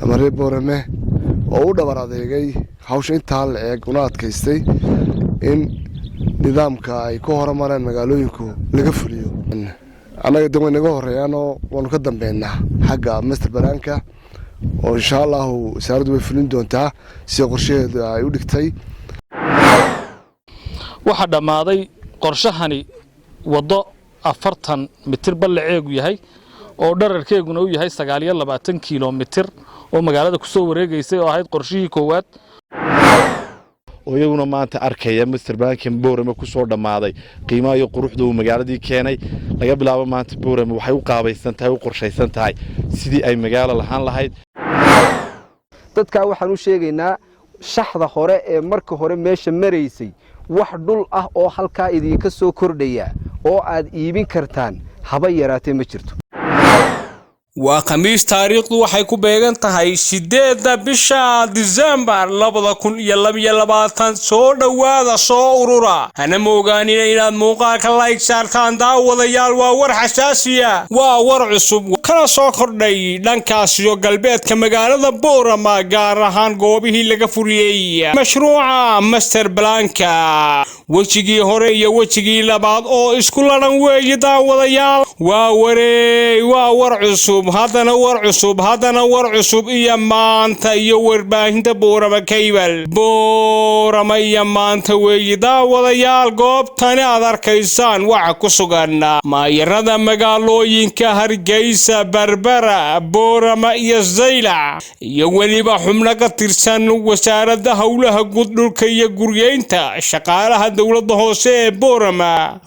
ama reer Boorame oo u dhabar adeegay hawsha intaa la eeg una adkaystay in nidaamka ay ku horumareen magaalooyinku laga fuliyo anaga dawlad naga horeeyano waanu ka dambeynaa xagga master balaanka oo insha Allah wasaaraddu way fulin doontaa si qorshaheedu ay u dhigtay waxa dhamaaday qorshahani wado 40 mitir ballaceegu yahay oo dhererkeeguna uu yahay 29 kiiloomitir oo magaalada ku soo wareegaysay oo ahayd qorshihii koowaad oo iyaguna maanta arkaya Mr. Bank Boorame ku soo dhamaaday qiimaha iyo quruxda uu magaaladii keenay laga bilaabo maanta Boorame waxay u qaabaysan tahay u qorshaysan tahay sidii ay magaalo lahaan lahayd dadka waxaan u sheegaynaa shaxda hore ee marka hore meesha mareysay wax dhul ah oo halka idinka soo kordhaya oo aad iibin kartaan haba yaraatee ma jirto waa khamiis taariikhdu waxay ku beegan tahay 8 bisha December 2022 soo dhawaada soo urura ana moogaanina inaad muuqaalka like saartaan daawadayaal waa war xasaasiya waa war cusub kana soo kordhay dhankaas iyo galbeedka magaalada Boorama gaar ahaan goobihii laga furiyay mashruuca master blanka wajigii hore iyo wajigii labaad oo isku ladan weey daawadayaal waa war cusub hadana war cusub iyo maanta iyo warbaahinta Boorama Cable Boorama iyo maanta weey daawadayaal goobtani aad arkaysaan waxa ku sugan maayarada magaalooyinka Hargeysa Berbera Boorama iyo Zaylac iyo waliba xubno ka tirsan wasaaradda hawlaha guud dhulka iyo guryeynta shaqaalaha dawladda hoose ee Boorama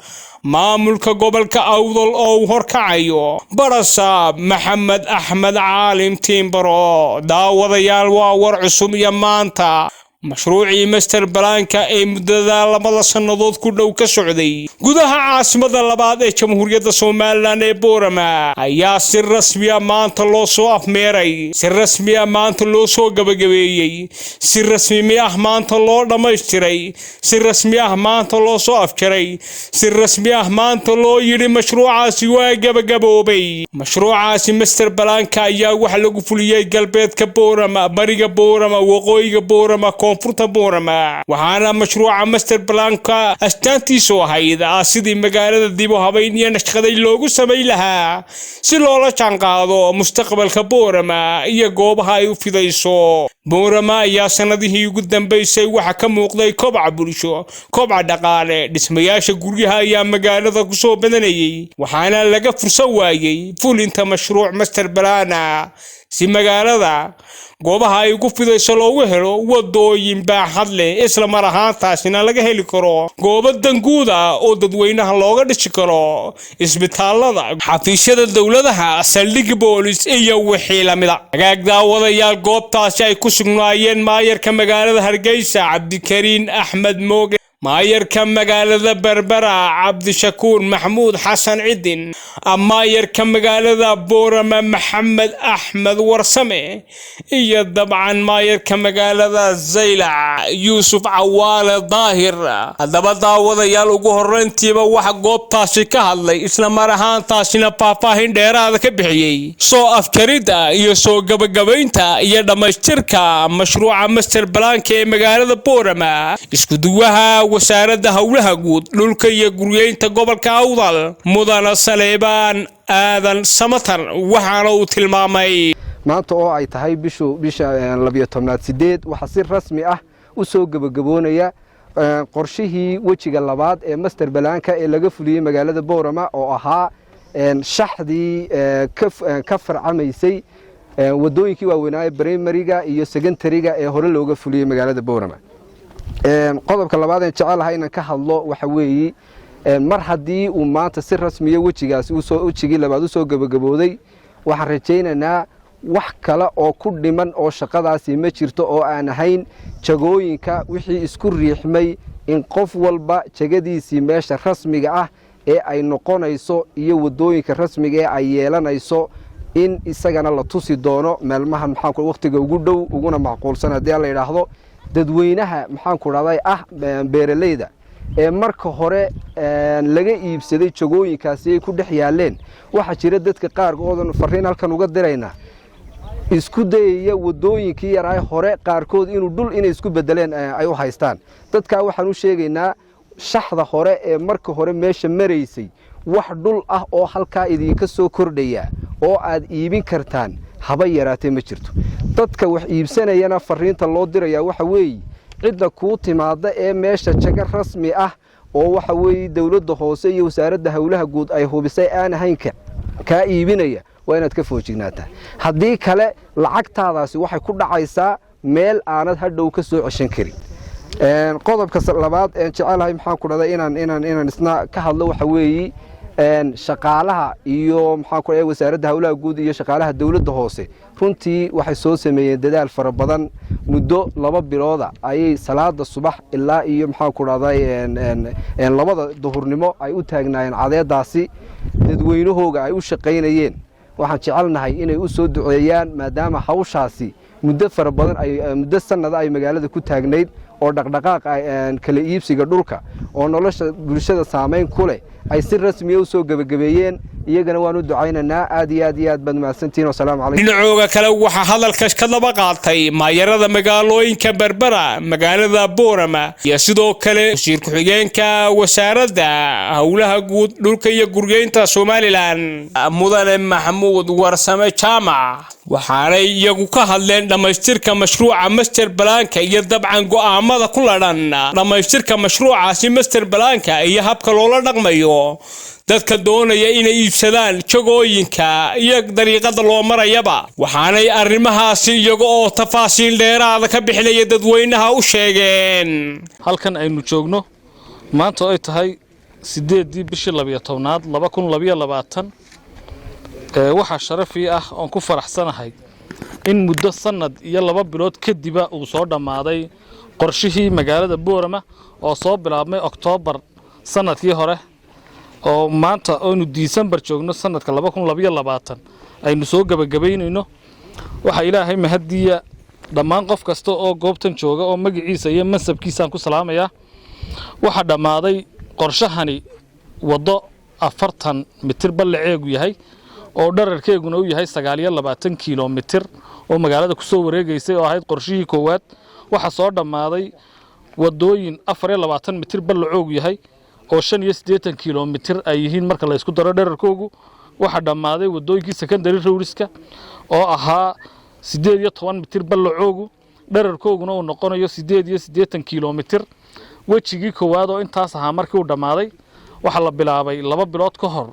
maamulka gobolka Awdal oo horkacayo Barasaab Maxamed Axmed Caalim Timbaro daawadayaal waa war cusub iyo maanta mashruucii master blanka ee muddada 2 sanadood ku dhow ka socday gudaha caasimada labaad ee Jamhuuriyadda Soomaaliland ee Boorama ayaa si rasmi ah maanta loo soo afmeeray si rasmi ah maanta loo soo gabagabeeyay si rasmi ah maanta loo dhameystiray si rasmi ah maanta loo soo afjaray si rasmi ah maanta loo yiri mashruucaasi waa gabagaboobay mashruucaasi master blanka ayaa wax lagu fuliyay galbeedka Boorama bariga Boorama waqooyiga Boorama koonfurta Boorama waxaana mashruuca master blanka astaantiisu ahayd sidii magaalada dib u habeyn iyo naqshaday loogu sameeyay lahaa si loola jaanqaado mustaqbalka Boorama iyo goobaha ay u fidayso Boorama ayaa sanadihii ugu dambeysay waxa ka muuqday kobaca bulsho kobaca dhaqaale dhismayaasha guryaha ayaa magaalada ku soo badanayay waxaana laga fursad waayay fulinta mashruuc master blanka si magaalada goobaha ay ugu fidayso loogu helo wadooyin baaxad leh isla mar ahaantaasina laga heli karo goobo danguud ah oo dadweynaha looga dhisi karo isbitaalada xafiisyada dawladaha saldhig boolis iyo wixii la mid ah hagaag daawadayaal goobtaasi ay ku sugnaayeen maayarka magaalada Hargeysa Cabdikariin Axmed Mooge maayarka magaalada Berbera Cabdishakuur Maxamuud Xasan Cidin maayarka magaalada Boorama Maxamed Axmed Warsame iyo dabcan maayarka magaalada Zaylac Yuusuf Cawaale Daahir hadaba daawadayaal ugu horeyntiiba waxa goobtaasi ka hadlay isla mar ahaantaasina faahfaahin dheeraad ka bixiyay soo afjarida iyo soo gabagabaynta iyo dhamaystirka mashruuca master blanka ee magaalada Boorama isku duwaha wasaaradda hawlaha guud dhulka iyo guryeynta gobolka Awdal mudana Saleebaan aadan Samatar waxaana uu tilmaamay maanta oo ay tahay bisha 12 waxa si rasmi ah u soo gabagaboonaya qorshihii wajiga labaad ee master blanka ee laga fuliyay magaalada Boorama oo ahaa shaxdii ka farcamaysay wadooyinkii waaweynaa primary-ga iyo secondary-ga ee hore looga fuliyay magaalada Boorama qodobka labaad ee jecelahay inaan ka hadlo waxa weeye mar hadii uu maanta si rasmi ah wajigaas uu soo wajigii labaad u soo gabagabooday waxaan rajaynaynaa wax kale oo ku dhiman oo shaqadaasi ma jirto oo aan ahayn jagooyinka wixii isku riixmay in qof walba jagadiisii meesha rasmiga ah ee ay noqonayso iyo wadooyinka rasmiga ee ay yeelanayso in isagana la tusi doono meelmahan maxaan ku waqtiga ugu dhow uguna macquulsan hadii la yiraahdo dadweynaha maxaan ku raday beeraleyda ee marka hore laga iibsaday jagooyinkaasi ay ku dhex yaaleen waxa jira dadka qaar oo fariin halkan uga dirayna isku dayaya wadooyinkii yaray hore qaarkood inuu dhul inay isku bedeleen ay u haystaan dadka waxaan u sheegaynaa shaxda hore ee marka hore meesha maraysay wax dhul ah oo halka idinka soo kordhaya oo aad iibin kartaan haba yaraatee ma jirto dadka wax iibsanayana fariinta loo diraya waxa weey cidda ku timaada ee meesha jaga rasmi ah oo waxa weey dawladda hoose iyo wasaaradda hawlaha guud ay hubisay aan ahayn ka iibinaya waa inaad ka foojignaata haddii kale lacagtaadaasi waxay ku dhacaysaa meel aanad hadhow ka soo ceshan karin qodobka labaad ee jecelahay maxaan ku dhaday inaan isna ka hadlo waxa weey shaqaalaha iyo maxaan ku dhaday wasaaradda hawlaha guud iyo shaqaalaha dawladda hoose runtii waxay soo sameeyeen dadaal fara badan muddo 2 bilooda ayay salaada subax ilaa iyo maxaan ku dhaday labada duhurnimo ay u taagnaayeen cadeedaasi dadweynahooga ay u shaqeynayeen waxaan jecelnahay inay u soo duceeyaan maadaama hawshaasi muddo fara badan ay muddo sanad ay magaalada ku taagnayd oo dhaqdhaqaaq kala iibsiga dhulka oo nolosha bulshada saameyn ku leh ay si rasmi ah u soo gabagabeeyeen iyagana waan u ducaynaynaa aad iyo aad bad mahadsantiin wassalaamu calaykum dhinacooga kale waxa hadalkaas ka daba qaatay maayarada magaalooyinka Berbera magaalada Boorama iyo sidoo kale wasiir ku-xigeenka wasaaradda hawlaha guud dhulka iyo guryeynta Somaliland mudane Maxamuud Warsame Jaamac waxaanay iyagu ka hadleen dhamaystirka mashruuca master plan-ka iyo dabcan go'aamada ku ladhan dhamaystirka mashruucaasi master plan-ka iyo habka loola dhaqmayo dadka doonaya inay iibsadaan jagooyinka iyo dariiqada loo marayaba waxaanay arrimahaasi iyaga oo tafaasiil dheeraad ka bixinaya dadweynaha u sheegeen halkan aynu joogno maanta ay tahay 8 bishii 12aad 2022 waxa sharafi ah oo ku faraxsanahay in muddo sanad iyo 2 bilood kadib uu soo dhamaaday qorshihii magaalada Boorama oo soo bilaabmay October sanadkii hore oo maanta oo December joogno sanadka 2022 aynu soo gabagabeynayno waxa Ilaahay mahadiya dhamaan qof kasta oo goobtan jooga oo magaciisa iyo mansabkiisa ku salaamaya waxa dhamaaday qorshahani wado 40 mitir ballaceegu yahay oo dhererkeeguna uu yahay 29 kilomitir oo magaalada ku soo wareegaysay oo ahayd qorshihii koowaad waxa soo dhamaaday wadooyin 24 mitir ballaceegu yahay oo 85 kilomitir ay yihiin marka la isku daro dhererkoogu waxa dhamaaday wadooyinkii secondary roadska oo ahaa 18 mitir ballaceegu dhererkooguna uu noqonayo 88 kilomitir wajigii koowaad oo intaas ahaa markii uu dhamaaday waxa la bilaabay 2 bilood ka hor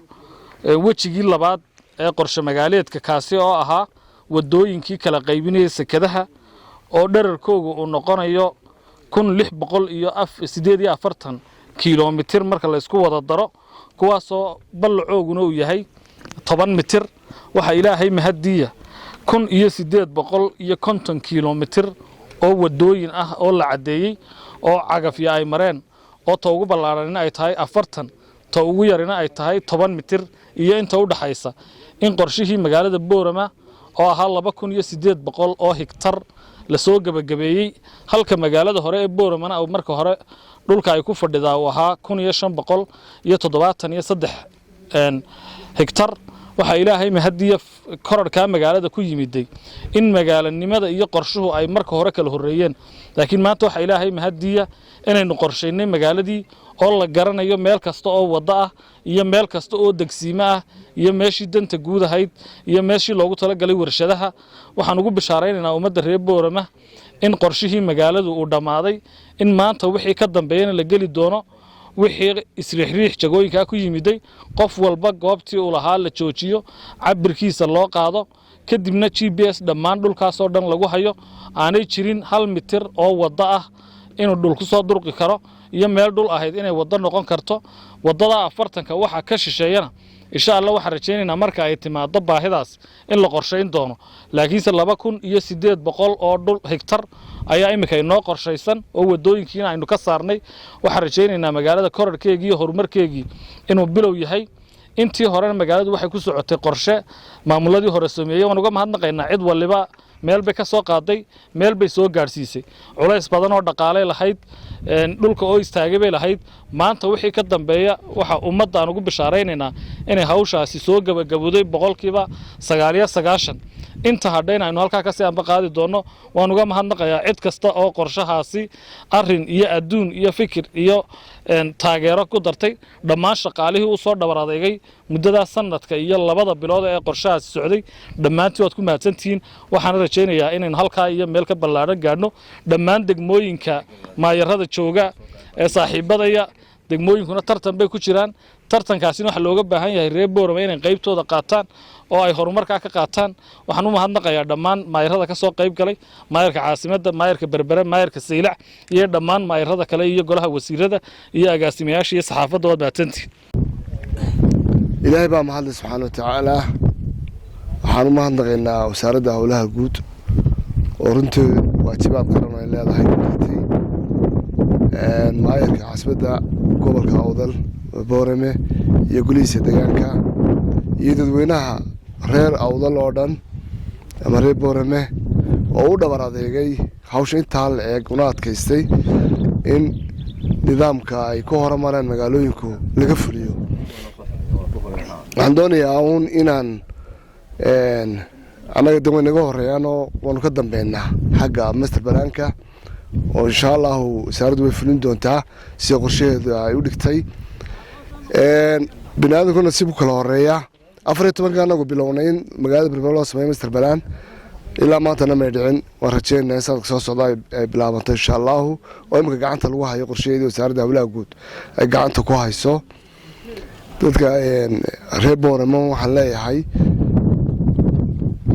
wajigii labaad ee qorshe magaaleedka kaasi oo ahaa wadooyinkii kala qaybinayay sekadaha oo dhererkoogu uu noqonayo 1648 kilomitir marka la isku wada daro kuwaasoo ballacooguna uu yahay 10 mitir waxa Ilaahay mahadiya 1850 kilomitir oo wadooyin ah oo la cadeeyay oo cagafya ay mareen oo ta ugu ballaaran ay tahay 40 ta ugu yarina ay tahay 10 mitir iyo inta u dhaxaysa in qorshihii magaalada Boorama oo ahaa 2800 oo hektar la soo gabagabeeyay halka magaalada hore ee Boorama oo marka hore dhulka ay ku fadhidaa waxa 1573 hektar waxa Ilaahay mahadiya kororka magaalada ku yimiday in magaalanimada iyo qorshuhu ay marka hore kala horeeyeen laakiin maanta waxa Ilaahay mahadiya inaynu qorsheynay magaaladii oo la garanayo meel kasta oo wada ah iyo meel kasta oo degsiimo ah iyo meeshii danta guud ahayd iyo meeshii loogu tala galay warshadaha waxaan ugu bishaareynaa ummadda reer Boorama in qorshihii magaaladu uu dhamaaday in maanta wixii ka dambeeyana la gali doono wixii isriix jagooyinka ku yimiday qof walba goobtii uu lahaa la joojiyo cabirkiisa loo qaado kadibna GPS dhammaan dhulkaas oo dhan lagu hayo aanay jirin 1 mitir oo wada ah inuu dhulku soo durqi karo iyo meel dhul ahayd inay wada noqon karto wadada 40ka waxa ka shisheeyana insha Allah waxa rajaynaynaa marka ay timaado baahidaas in la qorsheyn doono laakiin 2800 oo dhul hektar ayaa imika inoo qorsheysan oo wadooyinkiina aynu ka saarnay waxa rajaynaynaa magaalada kororkeegii iyo horumarkeegii inuu bilow yahay intii hore magaaladu waxay ku socotay qorshe maamuladii hore sameeyay waan uga mahadnaqaynaa cid waliba meel bay ka soo qaaday meel bay soo gaarsiisay culays badan oo dhaqaale lahayd dhulka oo istaagay bay lahayd maanta wixii ka dambeeya waxa ummadda aan ugu bishaareynaa inay hawshaasi soo gabagabooday 99% inta hadhayn aynu halkaa kasii anba qaadi doonno waan uga mahadnaqayaa cid kasta oo qorshahaasi arrin iyo adduun iyo fikir iyo taageero ku dartay dhammaan shaqaalihii u soo dhabar adeegay muddadaas sanadka iyo 2 bilood ee qorshahaasi socday dhammaantii waad ku mahadsantihiin waxaan rajaynayaa inaynu halkaa iyo meel ka ballaaran gaadhno dhammaan degmooyinka maayarada jooga ee saaxiibadaya degmooyinkuna tartan bay ku jiraan tartankaasina waxa looga baahan yahay reer Boorama inay qaybtooda qaataan oo ay horumarka ka qaataan waxaan u mahadnaqayaa dhammaan maayarada ka soo qayb galay maayarka caasimadda maayarka Berbera maayarka Saylac iyo dhammaan maayarada kale iyo golaha wasiirada iyo agaasimayaasha iyo saxaafadda wada baatantii ilaahay baa mahad subhanahu wa ta'ala waxaan u mahadnaqaynaa wasaaradda hawlaha guud oo runtii waajibaad qaran ay leedahay maayarka caasimadda gobolka Awdal Boorame iyo golihiisa deegaanka iyo dadweynaha reer Awdal oo dhan ama reer Boorame oo u dhabar adeegay hawsha inta la eeg una adkaystay in nidaamka ay ku horumareen magaalooyinku laga fuliyo waxaan doonayaa inaan anaga dadweynaha horeeyaan oo waan ka dambeynaa xagga master balaanka oo insha Allah wasaaraddu way fulin doontaa si qorsheedu ay u dhigtay binaadamku nasiib kala horeeya 14 anagu bilownay magaalada Berbera loo sameeyay master balaan ilaa maanta ma dhicin waan rajaynayaa sanadka soo socda ay bilaabanto insha Allah oo imika gacanta lagu hayo qorsheedii wasaaradda hawlaha guud ay gacanta ku hayso dadka reer Boorama waxaan leeyahay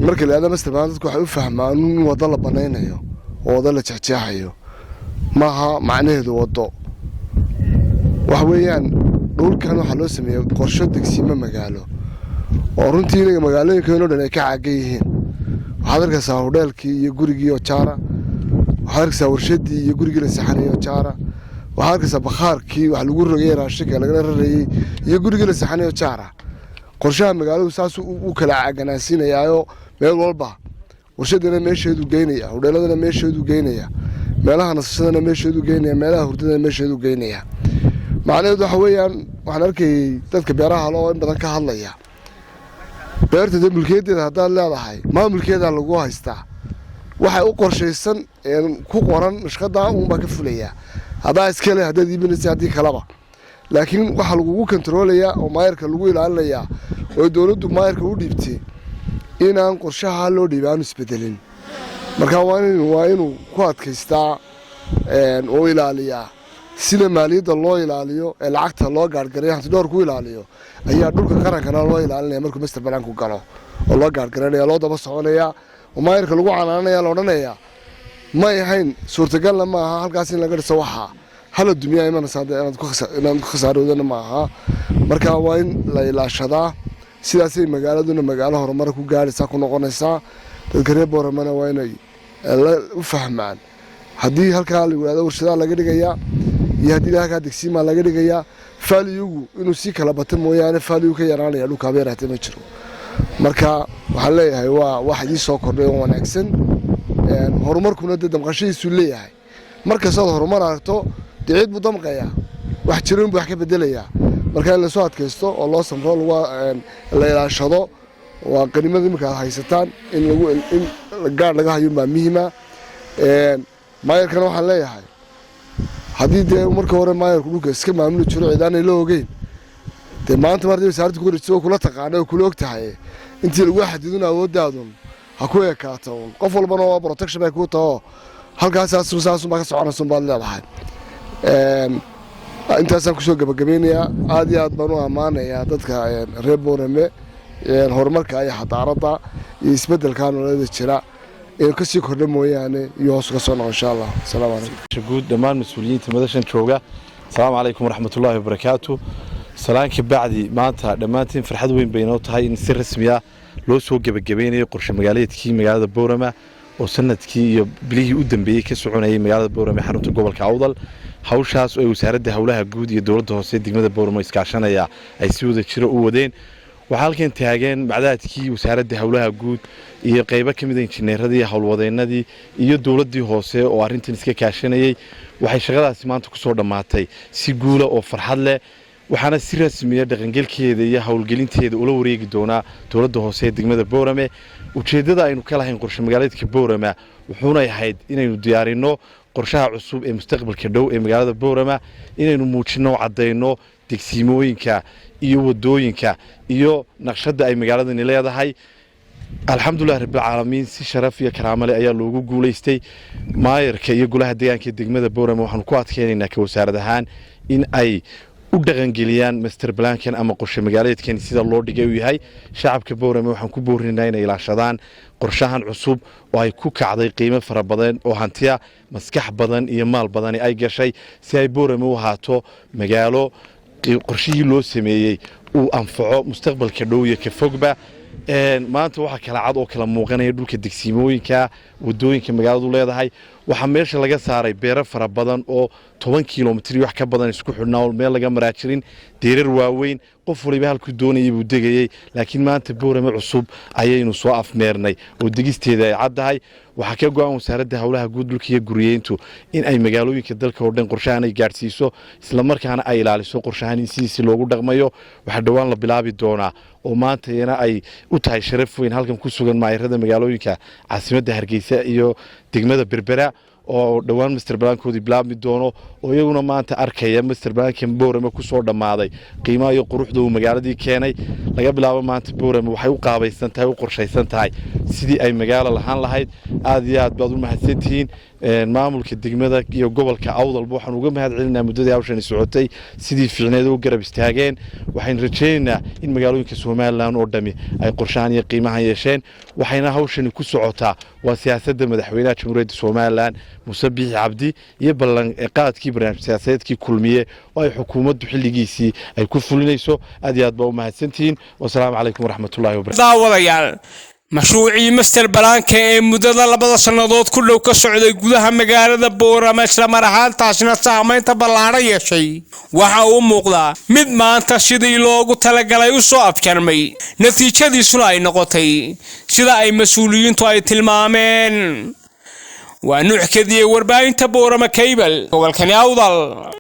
markii la aado master balaan dadku waxay u fahmaan in wada la baneynayo wada la jexjeexayo maaha macnaheedu wado wax weeyaan dhulkan waxa loo sameeyay qorshe degsiimo magaalo oo runtii inaga magaalooyinka dhan ay ka caagay yihiin waxaad arkaysaa hoteelkii iyo gurigii oo jaara waxaad arkaysaa warshadii iyo gurigii la saxanayo jaara waxaad arkaysaa bakhaarkii wax lagu rogay raashinka laga rareeyay iyo gurigii la saxanayo jaara qorshaha magaaladu saas uu kala caaganaansiinayaayo meel walba warshadana meesheedu geynaya hoteeladana meesheedu geynaya meelaha nasashadana meesheedu geynaya meelaha hurdada meesheedu geynaya macnaheedu waxa weeyaan waxaan arkay dadka beeraha loo in badan ka hadlaya beerta mulkiyadeeda hadda leedahay maamulkeeda lagu haystaa waxa u qorsheysan ku qoran shaqada uun ka fulaya hada iskale hadda diibinaysa hadii kalaba laakiin waxa lagu kontroolaya oo maayarka lagu ilaalinaya oo dawladdu maayarka u dhiibtay inaan qorshaha loo dhiibaan isbedelin marka waa inuu ku adkaystaa oo ilaaliya sida maaliyadda loo ilaaliyo ee lacagta loo gaargareeyo hanti dhowr ku ilaaliyo ayaa dhulka qarankana loo ilaalinaya markuu master plan ku galo oo loo gaargareeyo loo daba soconaya oo maayarka lagu canaanaya la odhanaya ma ahayn suurtagal ma aha halkaas in laga dhiso waxa hala dumiya iman saada inaad ku khasaaroodana ma aha marka waa in la ilaashadaa sidaas ay magaaladuna magaalo horumar ku gaaraysa ku noqonaysa dadka reer Boorama waa inay u fahmaan hadii halka la yiraahdo warshadaha laga dhigaya iyo hadii halka degsiima laga dhigaya faaliyogu inuu si kala bato mooyaane faaliyogu ka yaraanaya dhulka beeraha ma jiro marka waxaan leeyahay waa wax idin soo kordhay oo wanaagsan horumarkuna damqashiisu leeyahay marka soo horumar aragto dicid buu damqaya wax jirin buu wax ka bedelaya marka la soo adkaysto oo loo samro la ilaashado waa qaniimada imika haysataan in gaar laga hayo baa muhiima maayarkana waxaan leeyahay haddii dee marka hore maayarku dhulka iska maamuli jiro ciidaanay la ogeyn dee maanta markii wasaaradda ku wareegto kula taqaano oo kula ogtahay intii lagu xadidin awooddaadun ha ku ekaato qof walbana waa protection ay ku taho halkaas saas ma ka soconayso baad leedahay intaasaan kusoo gabagabeynayaa aad iyo aad baan u ammaanayaa dadka reer Boorame horumarka iyo xadaaradda iyo isbedelka nololeeda jira ee ka sii kordha mooyaane iyo hoos ka soo noqon insha Allah salaam alaykum guud dhamaan mas'uuliyiinta madashan jooga salaam alaykum waraxmatullaahi wabarakaatu salaanka bacdi maanta dhamaantiin farxad weyn bayna u tahay in si rasmi ah loo soo gabagabeynayo qorshe magaaleedkii magaalada Boorama oo sanadkii iyo bilihii u dambeeyay ka soconayay magaalada Boorama xarunta gobolka Awdal hawshaas oo wasaaradda hawlaha guud iyo dawladda hoose degmada Boorama iskaashanaya ay si wada jiro u wadeen waxa halkan taageen macdaadkii wasaaradda hawlaha guud iyo qaybo kamid ah injineeradii hawlwadeennadii iyo dawladdii hoose oo arrintan iska kaashanayay waxay shaqadaasi maanta ku soo dhamaatay si guul oo farxad leh waxaana si rasmi ah dhaqangalkeeda iyo hawlgelinteeda ula wareegi doona dawladda hoose degmada Boorama ujeedada aynu ka lahayn qorshe magaaleedka Boorama wuxuuna yahay inaynu diyaarino qorshaha cusub ee mustaqbalka dhow ee magaalada Boorama inaynu muujino cadeyno degsiimooyinka iyo wadooyinka iyo naqshada ay magaaladani leedahay. alxamdulillah rabbil caalamiin si sharaf iyo karaamo leh ayaa loogu guuleystay maayarka iyo golaha deegaanka degmada Boorama waxaan ku adkeenaynaa ka wasaarad ahaan in ay u dhaqangeliyaan master plan-kan ama qorshe magaaleedkan sida loo dhigay uu yahay. shacabka Boorama waxaan ku boorinaynaa inay ilaashadaan qorshahan cusub oo ay ku kacday qiimo fara badan oo hantiya maskax badan iyo maal badan ay gashay si ay Boorama u ahaato magaalo qorshihii loo sameeyay uu anfaco mustaqbalka dhow iyo ka fogba. maanta waxa kala cad oo kala muuqanaya dhulka degsiimooyinka wadooyinka magaaladu leedahay waxa meesha laga saaray beero fara badan oo 10 kilomitir wax ka badan isku xidhnaa oo meel laga maraajirin deerar waaweyn qof waliba halku doonayay buu degayay laakiin maanta Boorama cusub ayaynu soo afmeernay oo degisteeda ay caddahay. waxa ka go'an wasaaradda hawlaha guud dhulka iyo guriyeyntu in ay magaalooyinka dalka oo dhan qorshahan ay gaarsiiso isla markaana ay ilaaliso qorshahan si loogu dhaqmayo. waxa dhawaan la bilaabi doonaa oo maanta yana ay u tahay sharaf weyn halkan ku sugan maayirada magaalooyinka caasimadda Hargeysa iyo degmada Berbera oo dhawaan master plan-koodii bilaabmi doono oo iyaguna maanta arkaya master plan-kan Boorama ku soo dhamaaday qiimaha iyo quruxda uu magaaladii keenay. laga bilaabo maanta Boorama waxay u qaabaysan tahay u qorshaysan tahay sidii ay magaalo lahaan lahayd. aad iyo aad baad u mahadsantihiin maamulka degmada iyo gobolka Awdalba waxaan uga mahadcelinaynaa muddadii hawshan socotay sidii fiicneed u garab istaageen. waxaan rajaynaynaa in magaalooyinka Soomaaliland oo dhami ay qorshahan iyo qiimahan yeesheen. waxayna hawshan ku socotaa waa siyaasadda madaxweynaha Jamhuuriyadda Soomaaliland Muuse Biixi Cabdi iyo ballan qaadkii barnaamij siyaasadeedkii kulmiye oo ay xukuumaddu xilligiisii ay ku fulinayso. aad iyo aad baa u mahadsantihiin. wassalaamu calaykum waraxmatullaahi wabarakaatuh. mashruucii master plan-ka ee muddada 2 sannadood ku dhow ka socday gudaha magaalada Boorama isla mar ahaantaasna saamaynta ballaaran yeeshay waxa uu muuqdaa mid maanta sidii loogu talagalay u soo afjarmay natiijadiisuna ay noqotay sida ay mas'uuliyiintu ay tilmaameen. waa nuuc kadiye warbaahinta Boorama Cable gobolka Awdal.